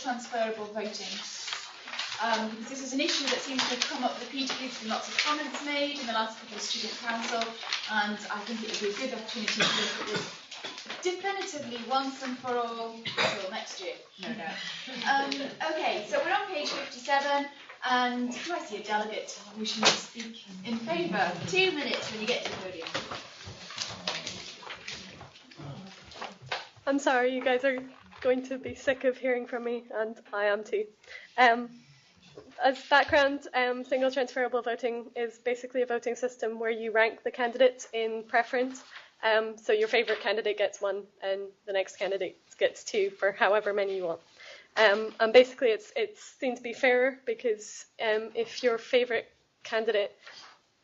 transferable voting. Because this is an issue that seems to have come up repeatedly. There's been lots of comments made in the last couple of student council, and I think it would be a good opportunity to look at this definitively once and for all until next year. Okay, so we're on page 57, and do I see a delegate wishing to speak in favour? 2 minutes when you get to the podium. I'm sorry, you guys are going to be sick of hearing from me, and I am too. As background, single transferable voting is basically a voting system where you rank the candidates in preference. So your favourite candidate gets 1 and the next candidate gets 2 for however many you want. And basically it's seen to be fairer because if your favourite candidate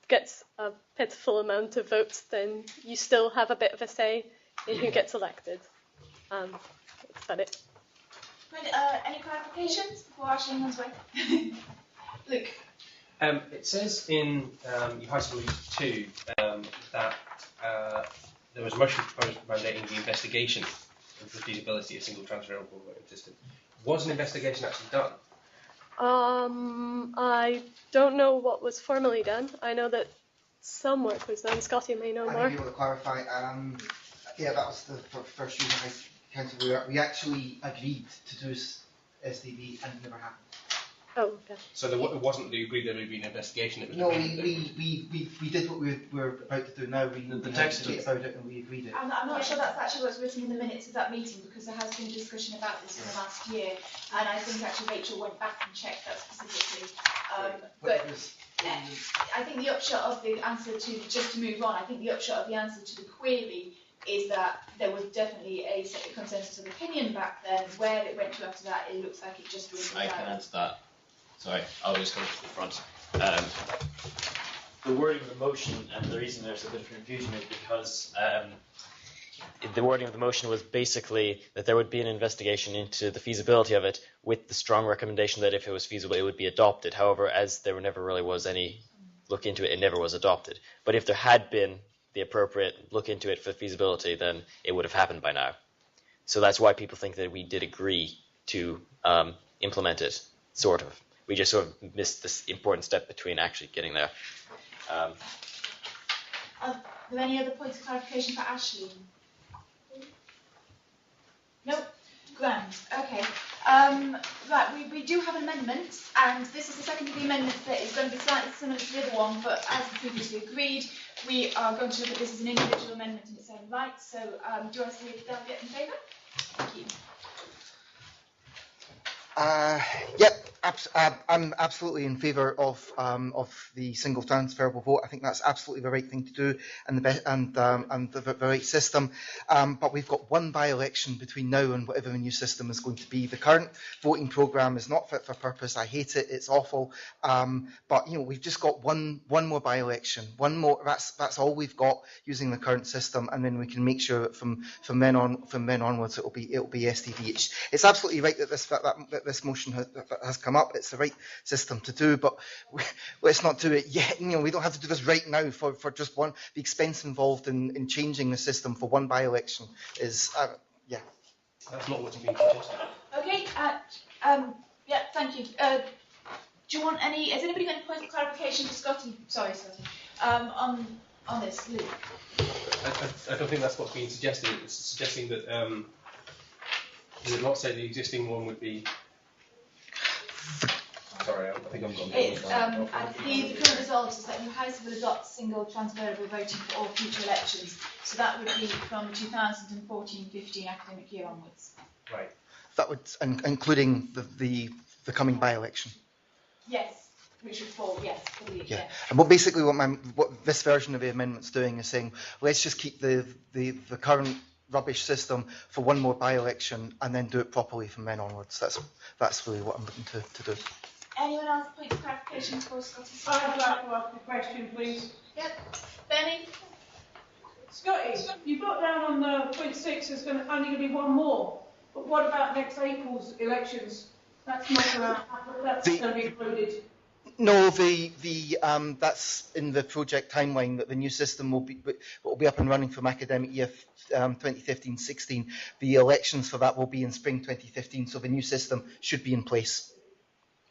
gets a pitiful amount of votes, then you still have a bit of a say in who gets elected. That's about it. Any clarifications before Ashley runs away? Luke. It says in your High School 2 that there was a motion proposed mandating the investigation of the feasibility of single transferable voting system. Was an investigation actually done? I don't know what was formally done. I know that some work was done. Scotty may know more. I may be able to clarify. Yeah, that was the first reason Council. We actually agreed to do SDV and it never happened. Oh, okay. So it wasn't the agreed there would be an investigation. It was no, we did what we're about to do now. We text about it and we agreed it. I'm not sure that's actually what's written in the minutes of that meeting, because there has been discussion about this in the last year, and I think actually Rachel went back and checked that specifically. But I think the upshot of the answer to, just to move on, I think the upshot of the answer to the query is that there was definitely a consensus of opinion back then. Where it went to after that, it looks like it just was. I can answer that. Sorry, I'll just come to the front. The wording of the motion, and the reason there's a bit of confusion is because the wording of the motion was basically that there would be an investigation into the feasibility of it, with the strong recommendation that if it was feasible, it would be adopted. However, as there never really was any look into it, it never was adopted. But if there had been the appropriate look into it for feasibility, then it would have happened by now. So that's why people think that we did agree to implement it, sort of. We just sort of missed this important step between actually getting there. Are there any other points of clarification for Ashley? Nope. Grand. Okay. Right, we do have an amendment, and this is the second of the amendments that is going to be slightly similar to the other one, but as previously agreed, we are going to look at this as an individual amendment in its own right. So, do I see a delegate in favour? Thank you. Yep, I'm absolutely in favour of the single transferable vote. I think that's absolutely the right thing to do, and the right system. But we've got one by-election between now and whatever the new system is going to be. The current voting programme is not fit for purpose. I hate it. It's awful. But we've just got one more by-election. One more. That's all we've got using the current system, and then we can make sure that from then onwards it'll be STV. It's absolutely right that this motion has come up. It's the right system to do, but let's not do it yet. We don't have to do this right now for just one. The expense involved in changing the system for one by-election is, yeah. That's not what's being suggested. Okay. Yeah. Thank you. Do you want any? Has anybody got any points of clarification for Scotty? Sorry, Scotty. On this, Luke. I don't think that's what's being suggested. It's suggesting that does it not say the existing one would be? Sorry, I think I'm gone. The current result is that New House will adopt single transferable voting for all future elections. So that would be from 2014-15 academic year onwards. Right. That would, including the coming by-election. Yes, which would fall. Yes. Yeah. And what this version of the amendment's doing is saying, let's just keep the current rubbish system for one more by-election and then do it properly from then onwards. That's really what I'm looking to do. Anyone else points of clarification for Scotty? I'd like to ask a question, please. Yep. Benny? Scotty, you got down on point 6 there's only going to be one more. But what about next April's elections? That's not going to be included. No, that's in the project timeline that the new system will be up and running from academic year 2015-16. The elections for that will be in spring 2015, so the new system should be in place.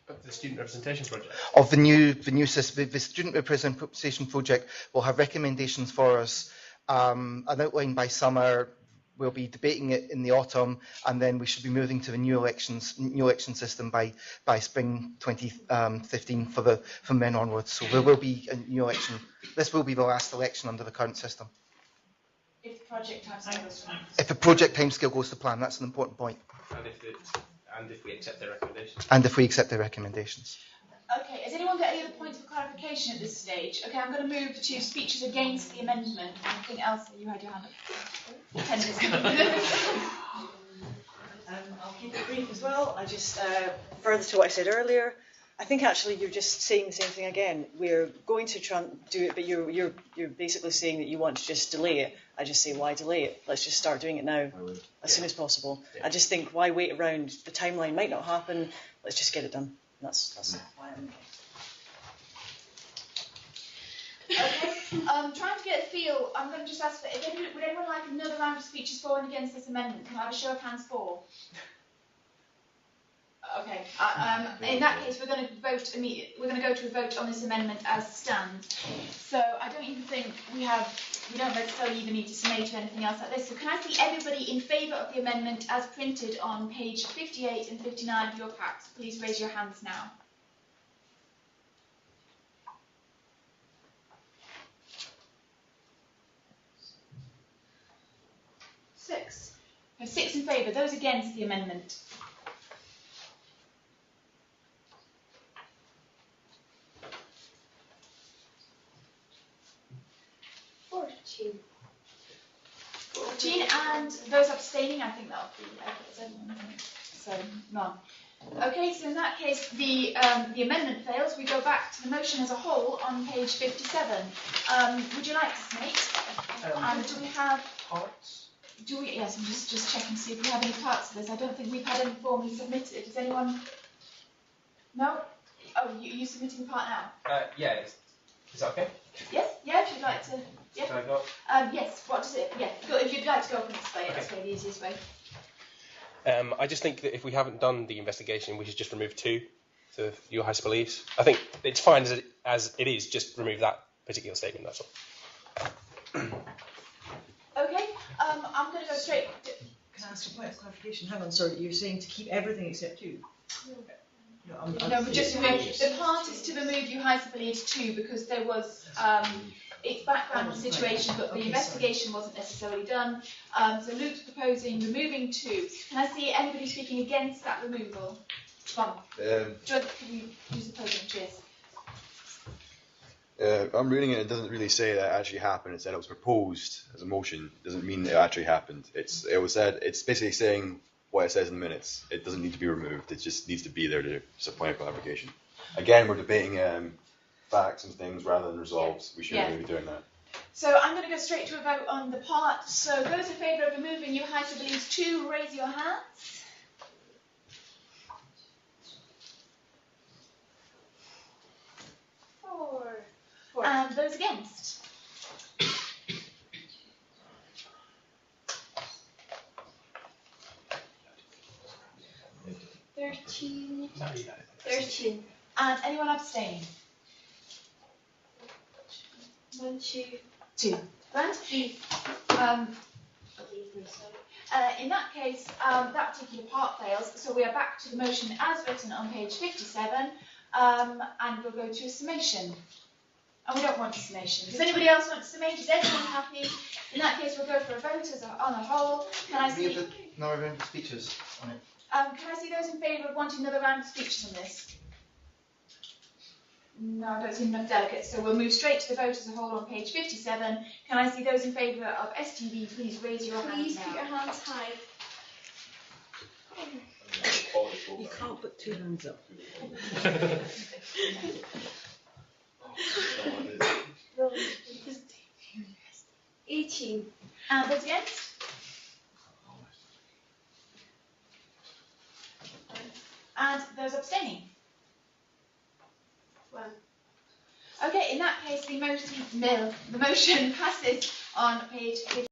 Of the student representation project? Of the new system, the student representation project will have recommendations for us, an outline by summer. We'll be debating it in the autumn, and then we should be moving to the new election system by spring 2015 from then onwards. So there will be a new election. This will be the last election under the current system. If the project timescale goes to plan. If the project timescale goes to plan, that's an important point. And if we accept their recommendations. And if we accept their recommendations. Okay, has anyone got any other points of clarification at this stage? Okay, I'm going to move to speeches against the amendment. Anything else? You had your hand up. 10 minutes. I'll keep it brief as well. I just, further to what I said earlier, I think actually you're just saying the same thing again. We're going to try and do it, but you're basically saying that you want to just delay it. I just say, why delay it? Let's just start doing it now, as soon as possible. Yeah. I just think, why wait around? The timeline might not happen. Let's just get it done. That's why I'm okay. Trying to get a feel, I'm going to just ask, would anyone like another round of speeches for and against this amendment? Can I have a show of hands for? Okay. In that case, we're going to vote immediately. We're going to go to a vote on this amendment as stands. So I don't even think we don't necessarily even need to summate or anything else like this. So can I see everybody in favour of the amendment as printed on page 58 and 59 of your packs? Please raise your hands now. Six. So 6 in favour. Those against the amendment? 14, and those abstaining, I think that'll be everyone, isn't it? So none. Okay, so in that case, the amendment fails. We go back to the motion as a whole on page 57. Would you like to summate? And do we have parts? Yes, I'm just checking to see if we have any parts of this. I don't think we've had any formally submitted. Does anyone? No. Oh, you submitting part now? Yeah. Is that okay? Yes. Yeah. If you'd like to. Yeah. Can I go? Yes. What does it? Yeah. Go, if you'd like to go up and display it, that's probably the easiest way. I just think that if we haven't done the investigation, we should just remove 2 to your House believes. I think it's fine as it is. Just remove that particular statement. That's all. Okay. I'm going to go straight. Can I ask a point of clarification? Hang on, sorry. You're saying to keep everything except 2? No, but just remove. The part is to remove you House believes 2 because there was. It's background situation, but the investigation wasn't necessarily done. So Luke's proposing removing 2. Can I see anybody speaking against that removal? Come on. Can you use the podium? Cheers. I'm reading it. It doesn't really say that actually happened. It said it was proposed as a motion. It doesn't mean it actually happened. It was said. It's basically saying what it says in the minutes. It doesn't need to be removed. It just needs to be there to supply a clarification. Again, we're debating facts and things rather than resolves. We shouldn't really be doing that. So I'm going to go straight to a vote on the part. So those in favour of removing you House believes 2, raise your hands. Four. And those against? 13. 13. And anyone abstain? 1, 2. 2. Grant? In that case, that particular part fails, so we are back to the motion as written on page 57, and we'll go to a summation. And we don't want a summation. Does anybody else want a summation? Is everyone happy? In that case, we'll go for a vote on a whole. Can I see? Another round of speeches on it. Can I see those in favour of wanting another round of speeches on this? No, I don't see enough delegates, so we'll move straight to the vote as a whole on page 57. Can I see those in favour of STV? Please raise your hands now. Please put your hands high. You can't put 2 hands up. 18. And those against? And those abstaining? 12. case, the motion passes on page